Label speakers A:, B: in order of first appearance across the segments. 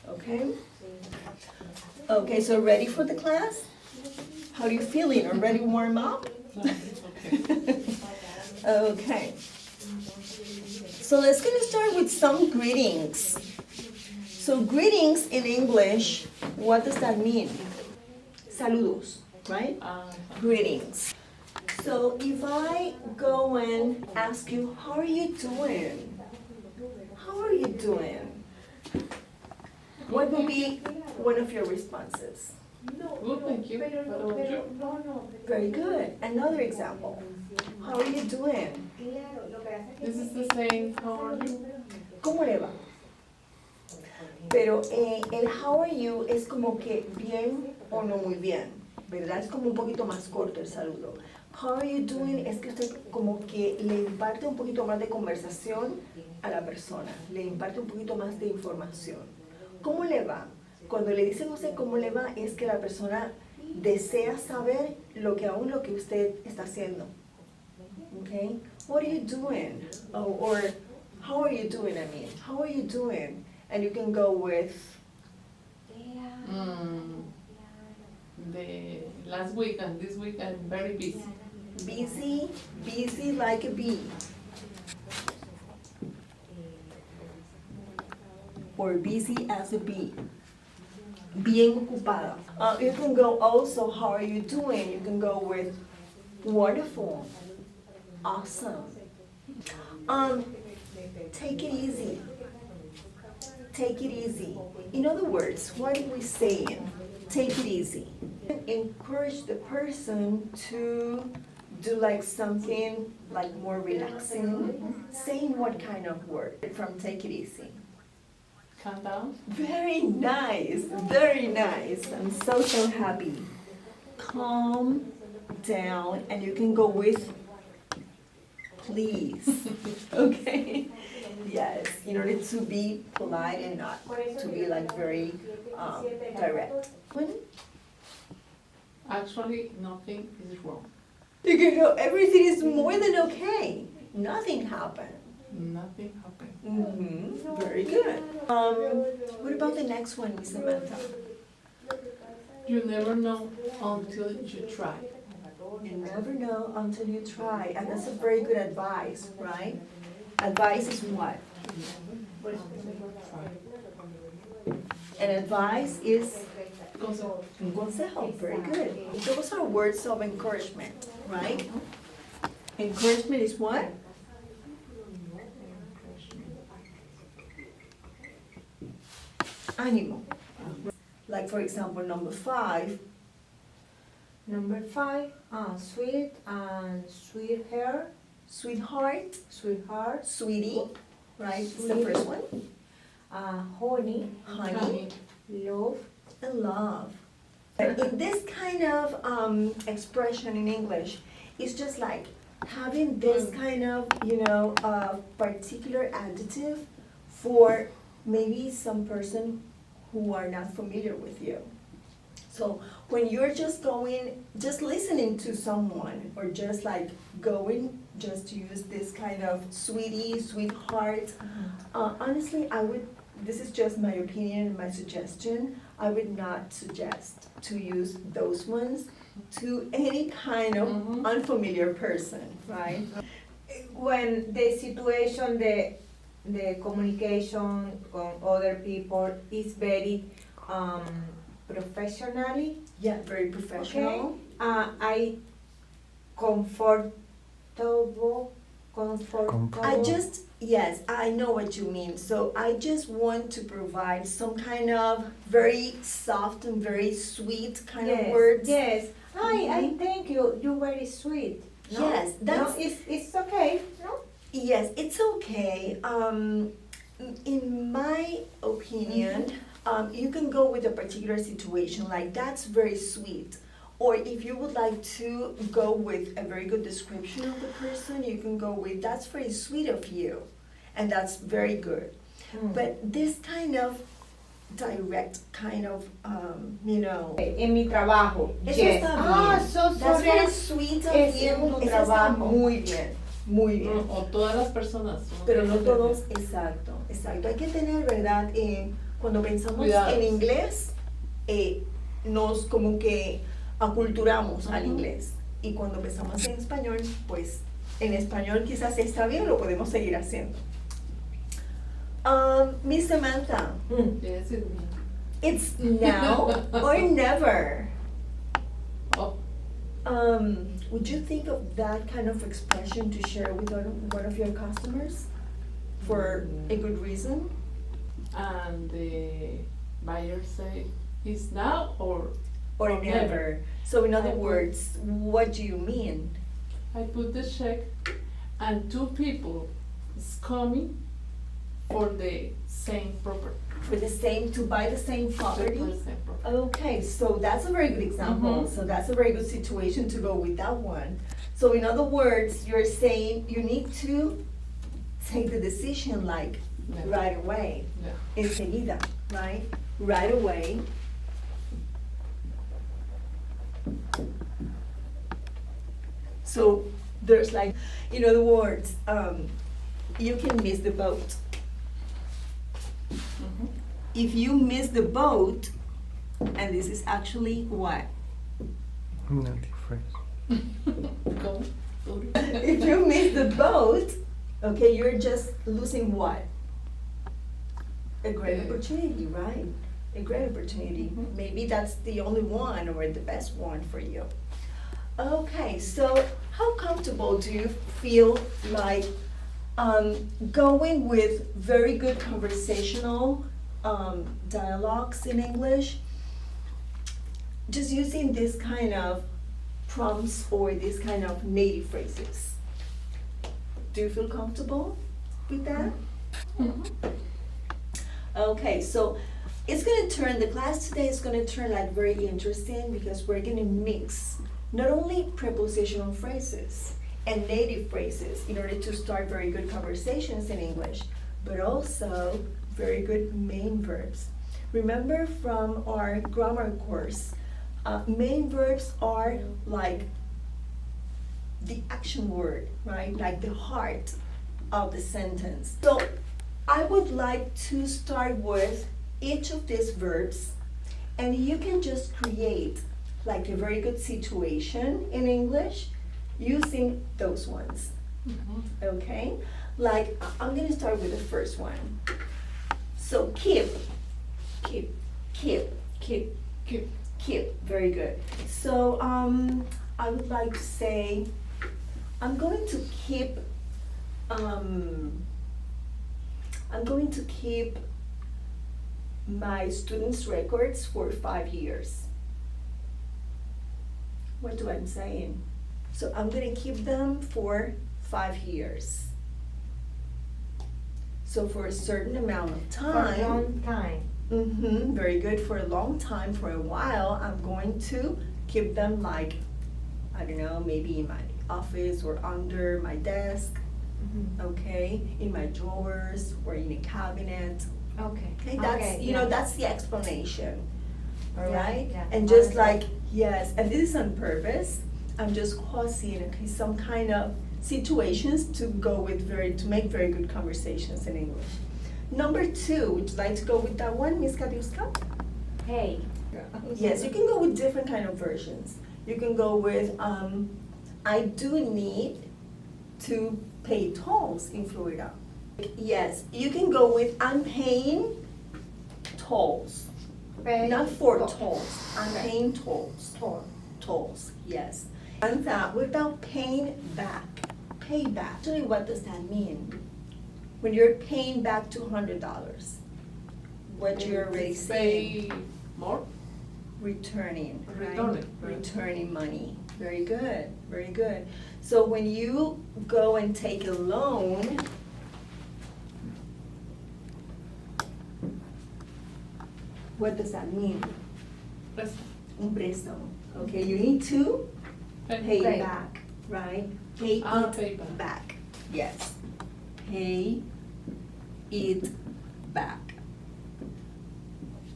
A: Okay? Okay, so ready for the class? How are you feeling? Are ready to warm up? Okay. So let's get start with some greetings. So greetings in English, what does that mean? Saludos, right? Greetings. So if I go and ask you, how are you doing? How are you doing? What would be one of your responses?
B: Good, thank you. How about you?
A: Very good. Another example. How are you doing?
B: This is the same. How are you?
A: ¿Cómo le va? Pero el how are you es como que bien o no muy bien, ¿verdad? Es como un poquito más corto el saludo. How are you doing es que usted como que le imparte un poquito más de conversación a la persona, le imparte un poquito más de información. ¿Cómo le va? Cuando le dicen a usted cómo le va es que la persona desea saber lo que usted está haciendo. Okay? What are you doing? Oh, or how are you doing, I mean? How are you doing? And you can go with
B: The last week and this week I'm very busy.
A: busy like a bee. Or busy as a bee. Bien ocupada. You can go also, how are you doing? You can go with wonderful, awesome. Take it easy. Take it easy. In other words, what are we saying? Take it easy. Encourage the person to do like something like more relaxing. Saying what kind of word from take it easy?
B: Calm down.
A: Very nice, very nice. I'm so happy. Calm down, and you can go with please. Okay? Yes, in order to be polite and not to be like very direct.
B: Actually, nothing is wrong.
A: You can go, everything is more than okay. Nothing happened.
B: Nothing happened.
A: Very good. What about the next one, Miss Samantha?
B: You never know until you try.
A: You never know until you try, and that's a very good advice, right? Advice is what? And advice is un consejo. Very good. Those are words of encouragement, right? Encouragement is what? Ánimo. Like for example, number 5.
C: Number 5, sweet and sweet hair,
A: Sweetheart,
C: sweetheart,
A: sweetie, right? It's the
C: Sweetie.
A: first one.
C: honey,
A: Honey,
C: love,
A: and love. In this kind of expression in English, it's just like having this kind of, particular adjective for maybe some person who are not familiar with you. So when you're just listening to someone, or just like just to use this kind of sweetie, sweetheart, honestly, this is just my opinion, my suggestion, I would not suggest to use those ones to any kind of unfamiliar person, right?
C: when the situation, the communication con other people is very professionally,
A: Yeah, very professional.
C: I comfortable.
A: Yes, I know what you mean. So I just want to provide some kind of very soft and very sweet kind of words.
C: Yes, I thank you, you're very sweet. No?
A: Yes, that's
C: It's okay, no?
A: yes, it's okay. In my opinion, you can go with a particular situation, like that's very sweet. Or if you would like to go with a very good description of the person, you can go with that's very sweet of you, and that's very good. But this kind of direct kind of,
C: En mi trabajo,
A: eso
C: yes.
A: está bien.
C: So
A: That's
C: sorry.
A: very sweet of
C: Es
A: you.
C: en tu
A: Eso está
C: trabajo.
A: muy bien, muy bien.
B: O todas las personas.
A: Pero no todos, exacto. Hay que tener, ¿verdad? Cuando pensamos
B: Cuidados.
A: en inglés, nos como que aculturamos al
B: Ujú.
A: inglés. Y cuando pensamos en español, pues en español quizás está bien, lo podemos seguir haciendo. Miss Samantha,
B: Yes, it's me.
A: it's now or never.
B: Oh,
A: Would you think of that kind of expression to share with one of your customers for a good reason?
B: and the buyer say, it's now or
A: Or
B: Or
A: never?
B: never.
A: So in other
B: I would-
A: words, what do you mean?
B: I put the check and two people is coming for the same property.
A: For the same, to buy the same property?
B: For the same property.
A: Okay, so that's a very good example.
B: Mhm.
A: So that's a very good situation to go with that one. So in other words, you're saying you need to take the decision like
B: Yeah.
A: right away.
B: Yeah.
A: Enseguida, right? Right away. So there's like, in other words, you can miss the boat.
B: Mhm.
A: If you miss the boat, and this is actually what?
D: Native phrase.
B: Go.
A: If you miss the boat, okay, you're just losing what? A great
B: Yeah.
A: opportunity, right? A great opportunity.
B: Mhm.
A: Maybe that's the only one or the best one for you. Okay, so how comfortable do you feel like going with very good conversational dialogues in English? Just using this kind of prompts or this kind of native phrases. Do you feel comfortable with that?
B: Mhm.
A: Okay, so it's gonna turn, the class today is gonna turn like very interesting because we're gonna mix not only prepositional phrases and native phrases in order to start very good conversations in English, but also very good main verbs. Remember from our grammar course, main verbs are like the action word, right? Like the heart of the sentence. So I would like to start with each of these verbs, and you can just create like a very good situation in English using those ones,
B: Mhm.
A: okay? Like, I'm gonna start with the first one. So keep, keep, keep, keep,
B: Keep.
A: keep, very good. So, I would like to say, I'm going to keep, I'm going to keep my students' records for 5 years. What do I'm saying? So I'm gonna keep them for 5 years. So for a certain amount of
C: For a
A: time.
C: long time.
A: Mm-hmm, very good, for a long time, for a while, I'm going to keep them like, I don't know, maybe in my office or under my desk, okay, in my drawers or in a cabinet.
C: Okay.
A: Okay, that's,
C: Okay,
A: you know,
C: yeah.
A: that's the explanation, all
C: Yeah,
A: right?
C: yeah,
A: And just
C: understand.
A: like, yes, and this is on purpose, I'm just causing, okay, some kind of situations to go with to make very good conversations in English. Number 2, would you like to go with that one, Miss Katiuska?
C: Hey.
A: Yes, you can go with different kind of versions. You can go with, I do need to pay tolls in Florida. Yes, you can go with, I'm paying tolls. Not for tolls, I'm paying tolls. Tolls, yes. And that without paying back, pay back. Actually, what does that mean? When you're paying back $200, what you're already saying?
B: Pay more?
A: Returning, right?
B: Returning, right.
A: Returning money. Very good, very good. So when you go and take a loan, what does that mean?
B: Yes.
A: Un préstamo. Okay, you need to pay
C: Pay.
A: back, right? Pay
B: Pay
A: it
B: back.
A: back. Yes. Pay it back.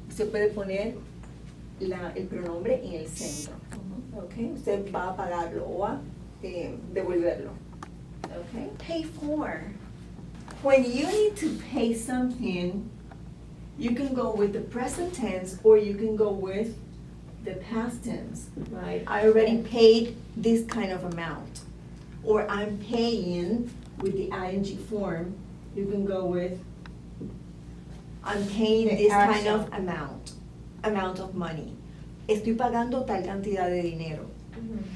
A: Se puede poner el pronombre en el centro. Okay, usted va a pagarlo o a devolverlo. Okay, pay for. When you need to pay something, You can go with the present tense or you can go with the past tense, right? I already paid this kind of amount. Or I'm paying with the ing form. You can go with I'm paying
C: The
A: this kind
C: action.
A: of amount of money. Estoy pagando tal cantidad de dinero,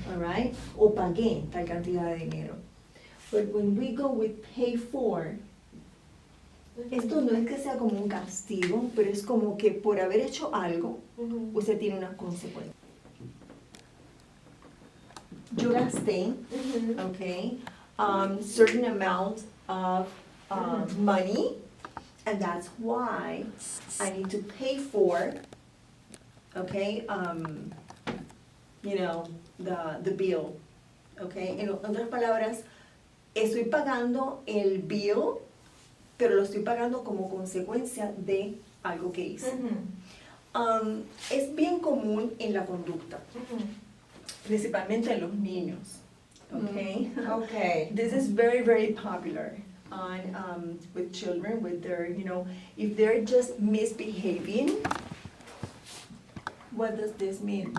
A: all right? O pagué tal cantidad de dinero. But when we go with pay for, esto no es que sea como un castigo, pero es como que por haber hecho algo, usted tiene una consecuencia. Yo gasté, okay, certain amount of money, and that's why I need to pay for, okay, you know, the bill, okay. En otras palabras, estoy pagando el bill, pero lo estoy pagando como consecuencia de algo que hice. Es bien común en la conducta, principalmente en los niños, okay.
C: Okay.
A: This is very, very popular on with children, with their, you know, if they're just misbehaving. What does this mean?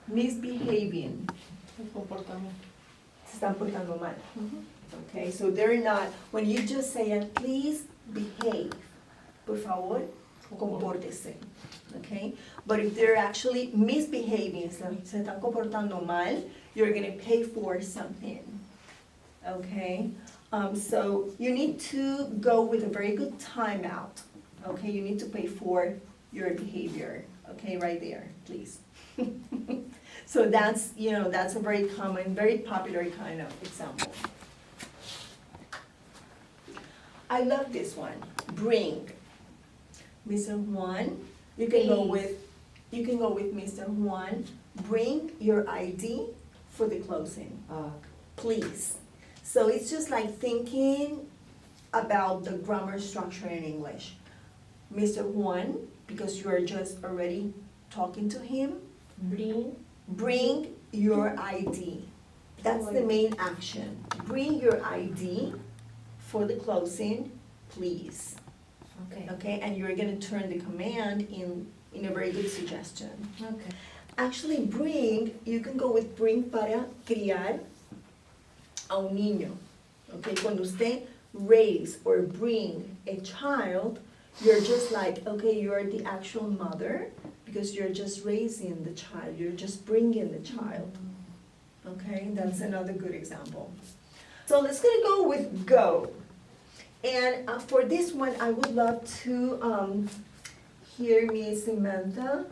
A: Misbehaving.
B: El comportamiento.
A: Se están portando mal. Okay, so they're not, when you just say, please behave, por favor, compórtese. Okay, but if they're actually misbehaving, se están comportando mal, you're gonna pay for something. Okay, so you need to go with a very good timeout. Okay, you need to pay for your behavior. Okay, right there, please. So that's, you know, that's a very common, very popular kind of example. I love this one. Bring. Mr. Juan, you can go with Mr. Juan. Bring your ID for the closing, please. So it's just like thinking about the grammar structure in English. Mr. Juan, because you are just already talking to him, bring your ID. That's the main action. Bring your ID for the closing, please.
C: Okay.
A: Okay, and you're gonna turn the command in a very good suggestion.
C: Okay.
A: Actually, bring, you can go with bring para criar a un niño. Okay, cuando usted raise or bring a child, you're just like, okay, you're the actual mother because you're just raising the child, you're just bringing the child. Okay, that's another good example. So let's gonna go with go. And for this one, I would love to hear Miss Samantha.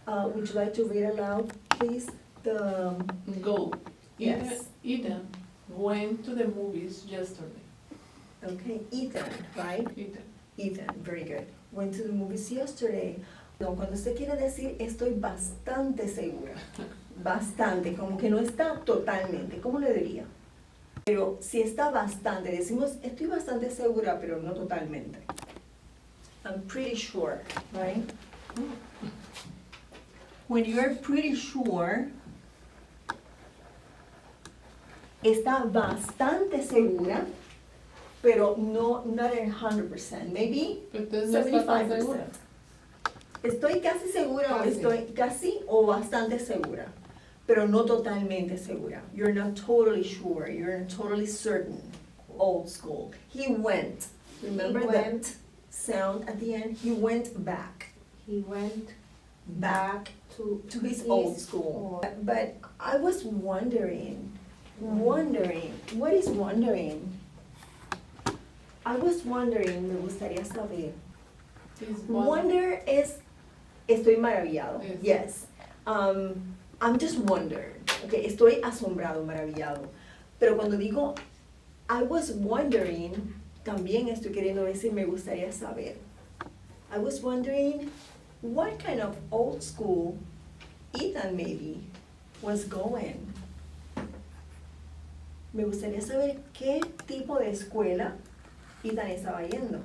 A: Would you like to read aloud, please? The
B: Go.
A: Yes.
B: Eden went to the movies yesterday.
A: okay, Ethan, right?
B: Eden.
A: Ethan, very good. Went to the movies yesterday. No, cuando usted quiere decir estoy bastante segura, bastante, como que no está totalmente, ¿cómo le diría? Pero si está bastante, decimos estoy bastante segura, pero no totalmente. I'm pretty sure, right? When you're pretty sure, está bastante segura, pero no, not 100%, maybe
B: Entonces no está tan segura.
A: 75%. Estoy casi segura o
B: Casi.
A: estoy casi o bastante segura, pero no totalmente segura. You're not totally sure, you're not totally certain. Old school. He went. Remember
C: He
A: that
C: went.
A: sound at the end? He went back.
C: He went
A: Back
C: to
A: to his old school. But I was wondering, what is wondering? I was wondering, me gustaría saber.
B: Is
A: Wonder es, estoy maravillado,
B: Yes.
A: yes. I'm just wondered, okay, estoy asombrado, maravillado. Pero cuando digo, I was wondering, también estoy queriendo decir, me gustaría saber. I was wondering what kind of old school Ethan maybe was going. Me gustaría saber qué tipo de escuela Ethan estaba yendo.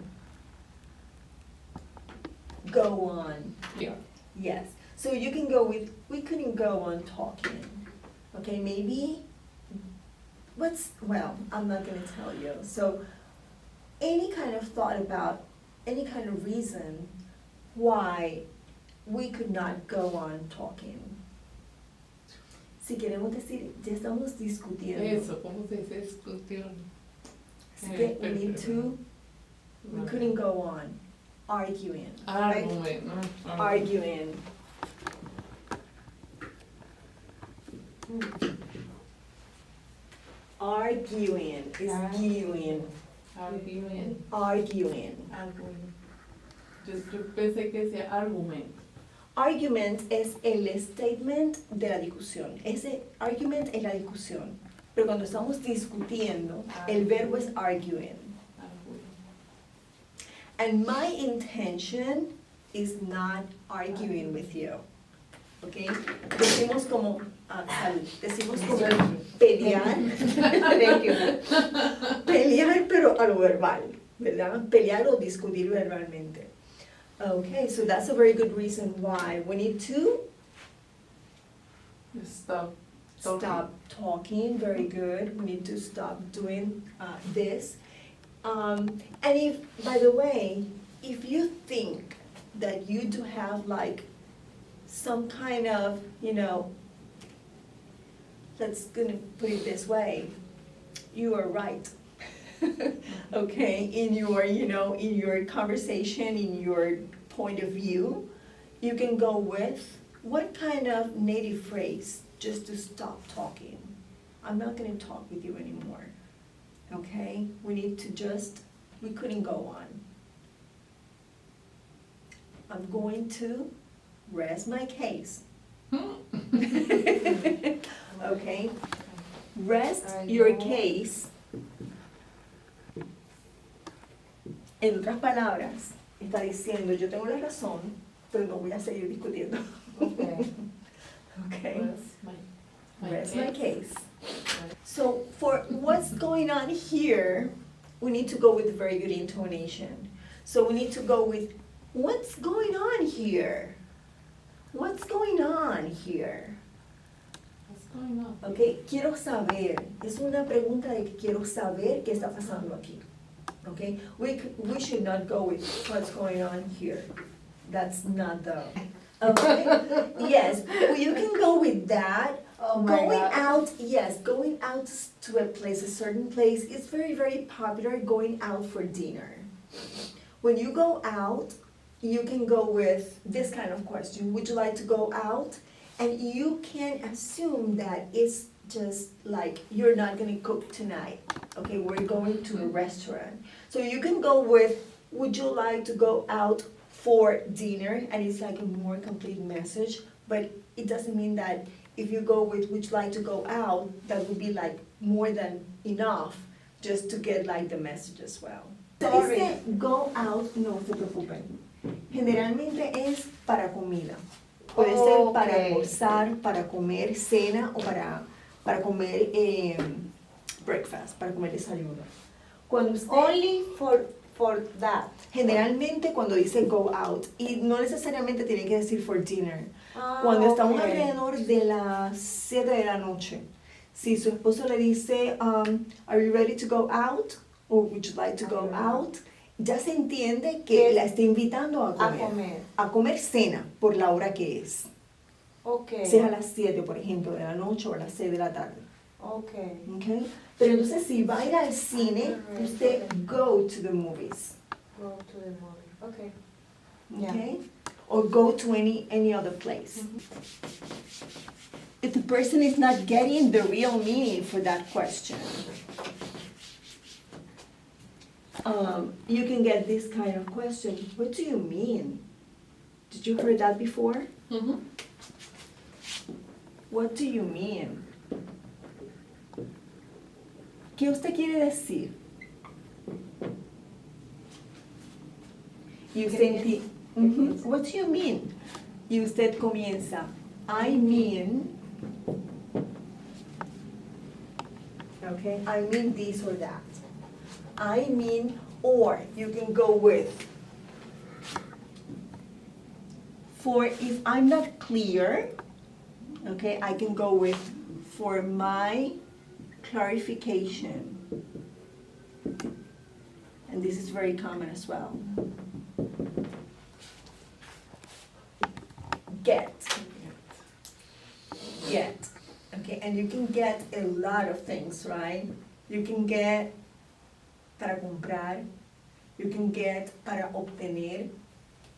A: Go on.
B: Yeah.
A: Yes. So you can go with, we couldn't go on talking. Okay, maybe, well, I'm not gonna tell you. So any kind of thought about any kind of reason why we could not go on talking. Si queremos decir, ya estamos discutiendo.
B: Eso, ¿cómo se dice discusión?
A: Así que we need to, we couldn't go on arguing. right?
B: Argument, ¿no?
A: Arguing. Arguing is arguing.
B: Argument.
A: Arguing.
B: Argument. Yo pensé que decía argument.
A: Argument es el statement de la discusión. Ese argument es la discusión. Pero cuando estamos discutiendo, el verbo es arguing.
B: Argument.
A: And my intention is not arguing with you. ¿Ok? Decimos como, decimos como pelear. Thank you. Pelear, pero a lo verbal, ¿verdad? Pelear o discutir verbalmente. Okay, so that's a very good reason why we need to
B: Stop.
A: stop talking. Very good. We need to stop doing this. And if, by the way, if you think that you do have like some kind of, let's gonna put it this way, you are right. Okay, in your, in your conversation, in your point of view, you can go with what kind of native phrase just to stop talking. I'm not gonna talk with you anymore. Okay, we need to just, we couldn't go on. I'm going to rest my case. Okay, rest your case. En otras palabras, está diciendo, yo tengo la razón, pero no voy a seguir discutiendo.
C: Okay.
A: Okay,
B: My
A: rest my case. So for what's going on here, we need to go with a very good intonation. So we need to go with, what's going on here? What's going on here?
B: What's going on?
A: Okay, quiero saber. Es una pregunta de que quiero saber qué está pasando aquí. Okay, we should not go with what's going on here. That's not the, okay? Yes, well, you can go with that.
C: Oh my
A: Going
C: God.
A: out, yes, going out to a place, a certain place, it's very, very popular going out for dinner. When you go out, you can go with this kind of question, would you like to go out? And you can assume that it's just like, you're not gonna cook tonight, okay, we're going to a restaurant. So you can go with, would you like to go out for dinner? And it's like a more complete message, but it doesn't mean that if you go with, would you like to go out, that would be like more than enough just to get like the message as well.
C: Sorry.
A: Dice go out, no se preocupen. Generalmente es para comida. Puede ser para
C: Okay.
A: almorzar, para comer cena o para comer breakfast, para comer desayuno. Cuando usted,
C: Only for that.
A: generalmente cuando dice go out, y no necesariamente tiene que decir for dinner. Cuando estamos
C: Okay.
A: alrededor de las 7 de la noche, si su esposo le dice, are you ready to go out? Or would you like to go out? Ya se entiende que la está invitando a
C: A
A: comer.
C: comer.
A: A comer cena por la hora que es.
C: Okay.
A: Sea a las 7, por ejemplo, de la noche o a las 6 de la tarde.
C: Okay.
A: Okay? Pero entonces si va a ir al cine,
C: Alright.
A: usted go to the movies.
C: Go to the movie. Okay. Yeah.
A: Okay? Or go to any other place. If the person is not getting the real meaning for that question, you can get this kind of question, what do you mean? Did you hear that before?
B: Mm-hmm.
A: What do you mean? ¿Qué usted quiere decir? Y usted what do you mean? Y usted comienza, I mean, okay, I mean this or that. I mean, or you can go with, for if I'm not clear, okay, I can go with, for my clarification. And this is very common as well. get. Get. Okay, and you can get a lot of things, right? You can get para comprar, you can get para obtener,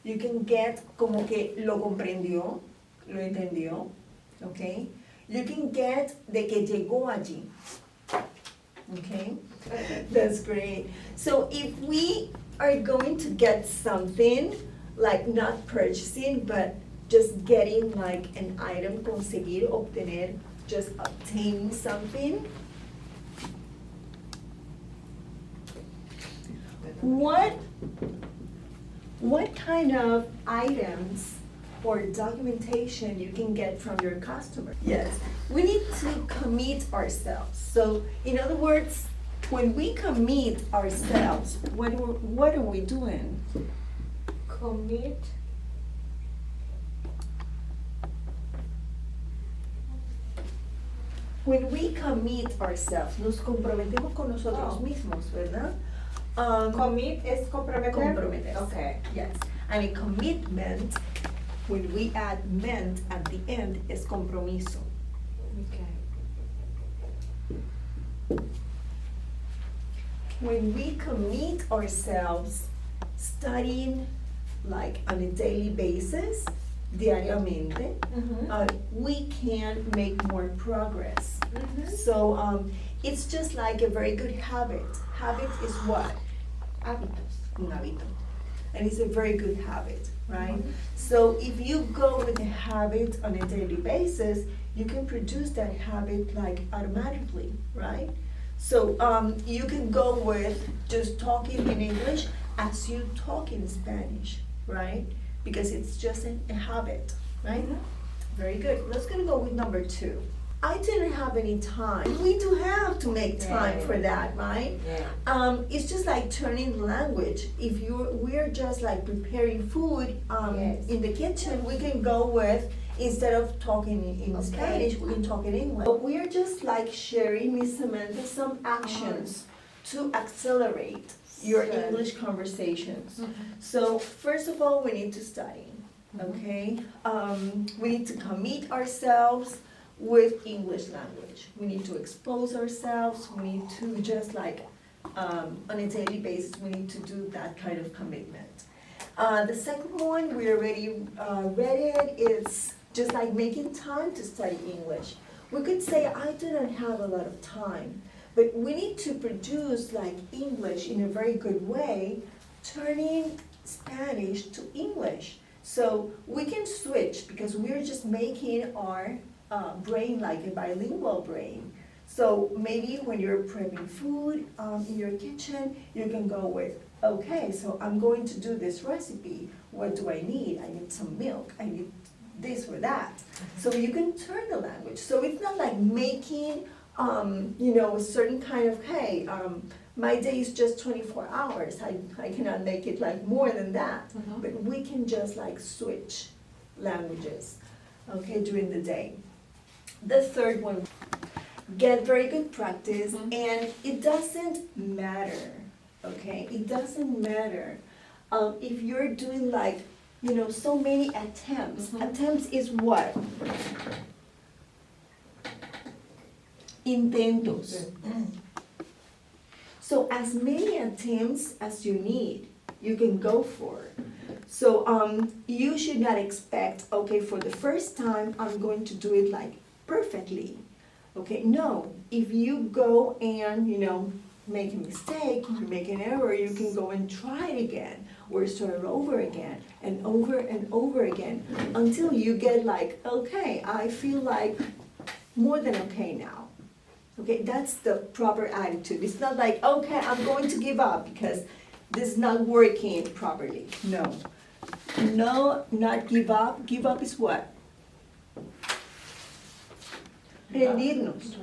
A: you can get como que lo comprendió, lo entendió, okay? You can get de que llegó allí, okay? That's great. So if we are going to get something, like not purchasing, but just getting like an item, conseguir, obtener, just obtaining something. What kind of items or documentation you can get from your customer? Yes, we need to commit ourselves. So in other words, when we commit ourselves, what are we doing?
C: Commit.
A: When we commit ourselves, nos comprometemos con nosotros mismos, ¿verdad?
C: Commit es comprometer.
A: Comprometerse.
C: Okay.
A: Yes. And a commitment, when we add ment at the end, is compromiso.
C: Okay.
A: When we commit ourselves studying like on a daily basis, diariamente, we can make more progress. So it's just like a very good habit. Habit is what?
C: Hábitos.
A: Un hábito. And it's a very good habit, right? So if you go with a habit on a daily basis, you can produce that habit like automatically, right? So you can go with just talking in English as you talk in Spanish, right? Because it's just a habit, right? Very good. Let's gonna go with number 2. I didn't have any time. We do have to make time for that, right?
C: Yeah.
A: It's just like turning the language. If we're just like preparing food
C: Yes.
A: in the kitchen, we can go with, instead of talking in
C: Okay.
A: Spanish, we can talk in English. But we're just like sharing, Miss Samantha, some actions to accelerate your
C: Sure.
A: English conversations. So first of all, we need to study, okay? We need to commit ourselves with English language. We need to expose ourselves, we need to just like, on a daily basis, we need to do that kind of commitment. The second one, we already read it, it's just like making time to study English. We could say, I do not have a lot of time, but we need to produce like English in a very good way, turning Spanish to English. So we can switch because we're just making our brain like a bilingual brain. So maybe when you're prepping food in your kitchen, you can go with, okay, so I'm going to do this recipe. What do I need? I need some milk. I need this or that. So you can turn the language. So it's not like making, a certain kind of, hey, my day is just 24 hours. I cannot make it like more than that. But we can just like switch languages, okay, during the day. The third one, get very good practice, and it doesn't matter, okay? It doesn't matter if you're doing like, so many attempts. Attempts is what? Intentos. So as many attempts as you need, you can go for. So you should not expect, okay, for the first time, I'm going to do it like perfectly. Okay, no, if you go and, make a mistake, you make an error, you can go and try it again, or start over again, and over again, until you get like, okay, I feel like more than okay now. Okay, that's the proper attitude. It's not like, okay, I'm going to give up because this is not working properly. No. No, not give up. Give up is what? Rendirnos.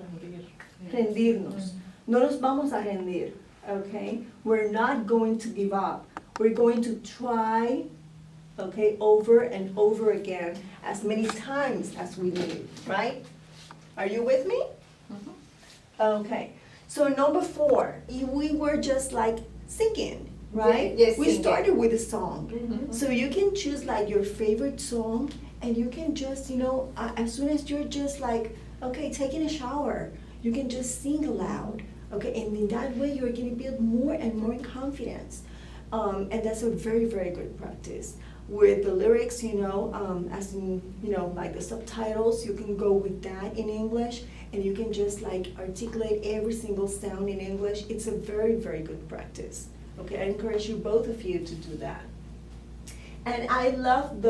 A: Rendirnos. No nos vamos a rendir, okay? We're not going to give up. We're going to try, okay, over and over again, as many times as we need, right? Are you with me? Okay, so number 4, we were just like singing, right?
C: Yes,
A: We
C: singing.
A: started with a song. So you can choose like your favorite song and you can just, as soon as you're just like, okay, taking a shower, you can just sing aloud, okay? And in that way, you're gonna build more and more confidence. And that's a very, very good practice. With the lyrics, as in, like the subtitles, you can go with that in English, and you can just like articulate every single sound in English. It's a very, very good practice. Okay, I encourage you, both of you, to do that. And I love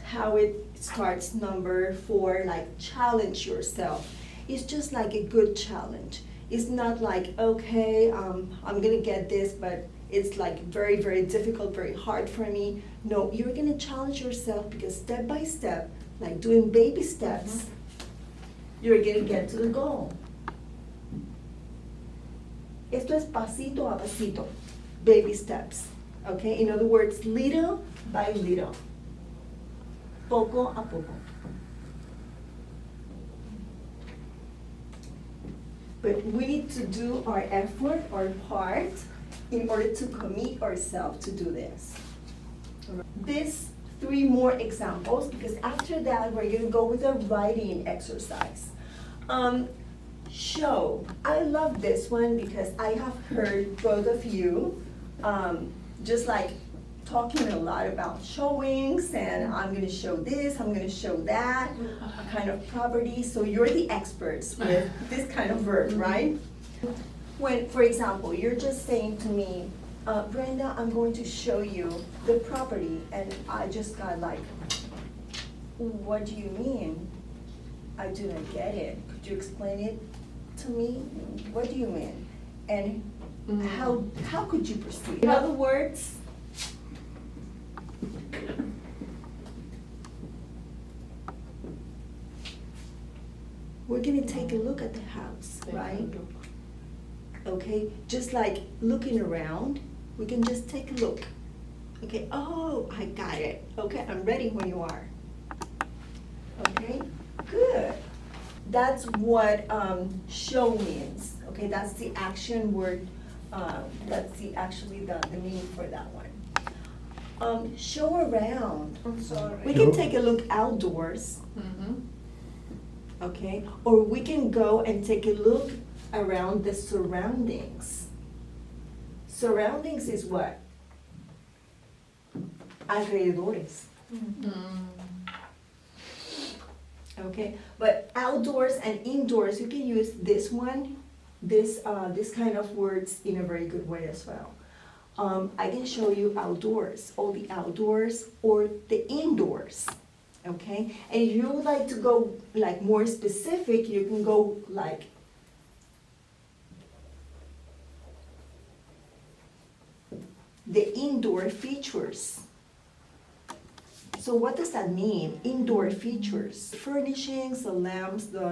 A: how it starts number 4, like challenge yourself. It's just like a good challenge. It's not like, okay, I'm gonna get this, but it's like very, very difficult, very hard for me. No, you're gonna challenge yourself, because step by step, like doing baby steps, you're gonna get to the goal. Esto es pasito a pasito, baby steps, okay? In other words, little by little, poco a poco. But we need to do our effort, our part, in order to commit ourselves to do this. These 3 more examples, because after that we're gonna go with a writing exercise. Show. I love this one because I have heard both of you just like talking a lot about showings, and I'm gonna show this, I'm gonna show that kind of property. So you're the experts with this kind of verb, right? When, for example, you're just saying to me, Brenda, I'm going to show you the property, and I just got like, what do you mean? I didn't get it. Could you explain it to me? What do you mean? And how could you proceed? In other words, we're gonna take a look at the house, right? Okay, just like looking around, we can just take a look. Okay, oh, I got it. Okay, I'm ready when you are. Okay, good. That's what show means. Okay, that's the action word. That's actually the meaning for that one. Show around.
C: I'm sorry.
A: We can take a look outdoors. Okay, or we can go and take a look around the surroundings. Surroundings is what? Alrededores. Okay, but outdoors and indoors, you can use this one, this kind of words in a very good way as well. I can show you outdoors, all the outdoors, or the indoors. Okay, and if you would like to go like more specific, you can go like the indoor features. So what does that mean? Indoor features, furnishings, the lamps, the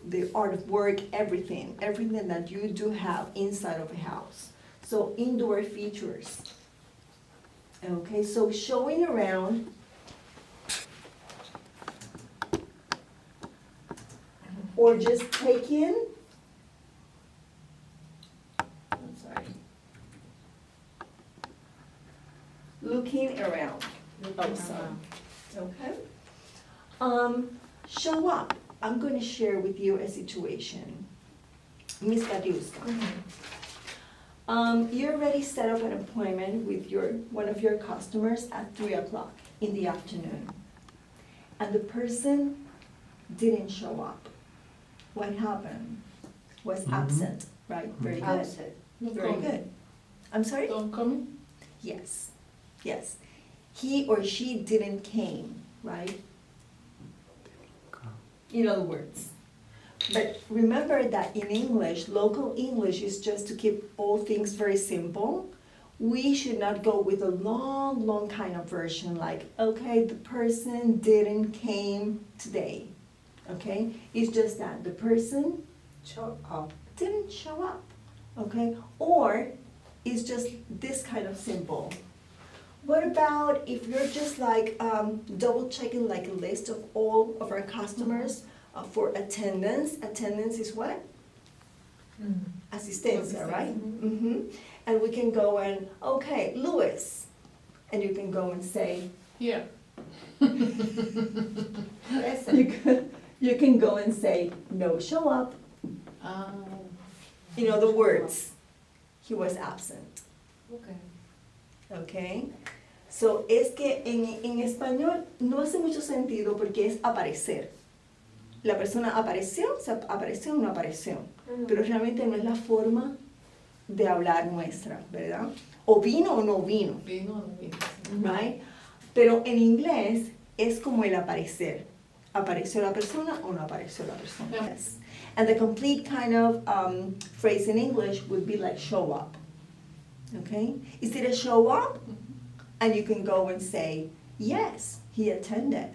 A: the artwork, everything that you do have inside of a house. So indoor features. Okay, so showing around. Or just taking, I'm sorry, looking around. Okay? Show up. I'm going to share with you a situation. Miss Katiuska. You already set up an appointment with one of your customers at 3 o'clock in the afternoon. And the person didn't show up. What happened? Was absent, right? Very good.
C: Absent.
A: Very good. I'm sorry?
B: Don't come
A: Yes, yes. He or she didn't came, right? In other words. But remember that in English, local English is just to keep all things very simple. We should not go with a long, long kind of version like, okay, the person didn't came today. Okay? It's just that the person
C: Show up.
A: didn't show up. Okay? Or it's just this kind of simple. What about if you're just like double checking like a list of all of our customers for attendance? Attendance is what? Asistencia, right? And we can go and, okay, Louis. And you can go and say,
B: here.
C: Present.
A: You can go and say, no show up. In other words, he was absent.
C: Okay.
A: Okay? So, es que en español no hace mucho sentido porque es aparecer. La persona apareció, apareció o no apareció. Pero realmente no es la forma de hablar nuestra, ¿verdad? O vino o no vino,
B: Vino o no vino.
A: right? Pero en inglés es como el aparecer. ¿Apareció la persona o no apareció la persona?
B: Yeah.
A: Yes. And the complete kind of phrase in English would be like show up. Okay? Is it a show up? And you can go and say, yes, he attended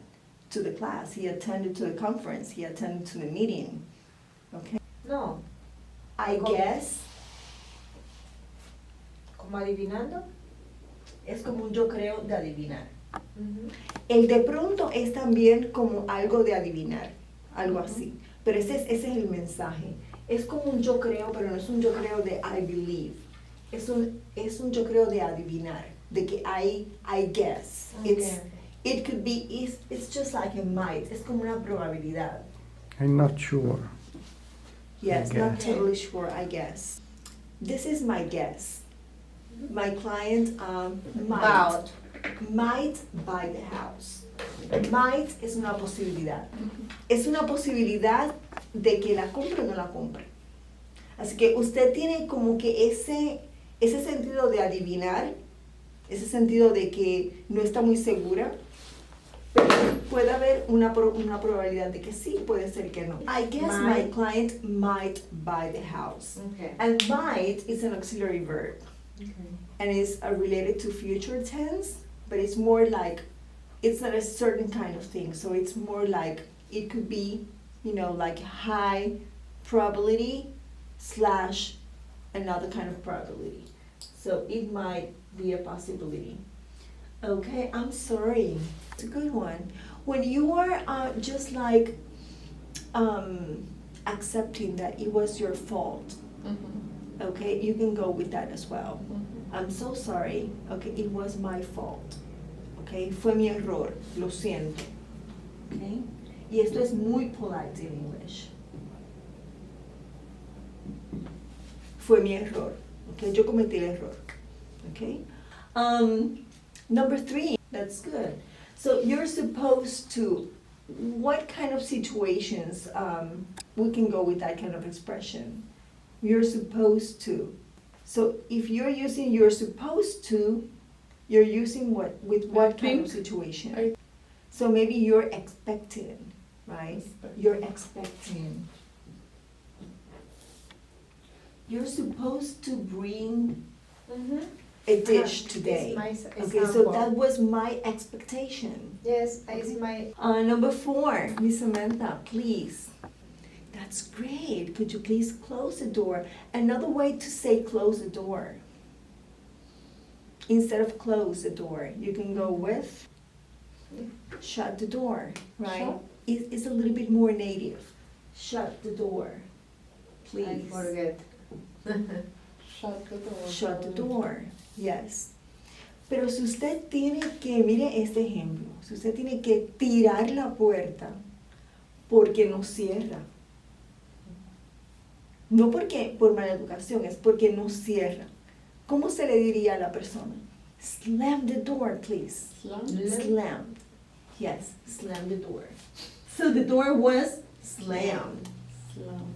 A: to the class, he attended to the conference, he attended to the meeting. Okay?
C: No,
A: I
C: ¿Cómo?
A: guess
C: como adivinando.
A: es como un yo creo de adivinar.
C: Ujú.
A: El de pronto es también como algo de adivinar, algo así. Pero ese es el mensaje. Es como un yo creo, pero no es un yo creo de I believe. Es un yo creo de adivinar, de que I guess.
C: Okay.
A: It could be, it's just like a might. Es como una probabilidad.
D: I'm not sure.
A: Yes,
D: I
A: not
D: guess.
A: totally sure, I guess. This is my guess. My client might buy the house. Might es una posibilidad. Es una posibilidad de que la compre o no la compre. Así que usted tiene como que ese sentido de adivinar, ese sentido de que no está muy segura, pero puede haber una probabilidad de que sí, puede ser que no. I guess my
C: Might.
A: client might buy the house.
C: Okay.
A: And might is an auxiliary verb.
C: Okay.
A: And it's related to future tense, but it's more like, it's not a certain kind of thing. So it's more like, it could be, like high probability / another kind of probability. So it might be a possibility. Okay, I'm sorry. It's a good one. When you are just like accepting that it was your fault,
B: Mhm.
A: okay, you can go with that as well.
B: Mhm.
A: I'm so sorry, okay, it was my fault, okay, fue mi error, lo siento, okay, y esto es muy polite in English. Fue mi error, okay, yo cometí el error, okay. Number 3, that's good. So you're supposed to, what kind of situations, we can go with that kind of expression? You're supposed to. So if you're using you're supposed to, you're using with what kind of
B: think
A: situation? So maybe you're expecting, right?
B: Expect.
A: You're expecting. You're supposed to bring
C: Mhm.
A: a dish
C: It's
A: today.
C: my
A: Okay, so
C: example.
A: that was my expectation.
C: Yes,
A: Okay.
C: it's my.
A: Number 4, Miss Samantha, please. That's great. Could you please close the door? Another way to say close the door. Instead of close the door, you can go with shut the door, right?
B: Shut.
A: It's a little bit more native. Shut the door,
C: I
A: please.
C: forget.
B: Shut the door.
A: Shut the door, yes. Pero si usted tiene que, mire este ejemplo, si usted tiene que tirar la puerta porque no cierra. No porque por mala educación, es porque no cierra. ¿Cómo se le diría a la persona? Slam the door, please.
B: Slam.
A: Slammed. Yes, slam the door. So the door was slammed.
B: Slam.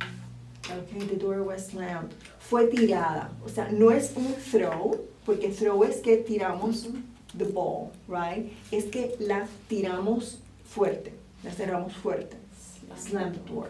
A: Okay, the door was slammed. Fue tirada. O sea, no es un throw, porque throw es que tiramos the ball, right? Es que la tiramos fuerte, la cerramos fuerte. Slam the door.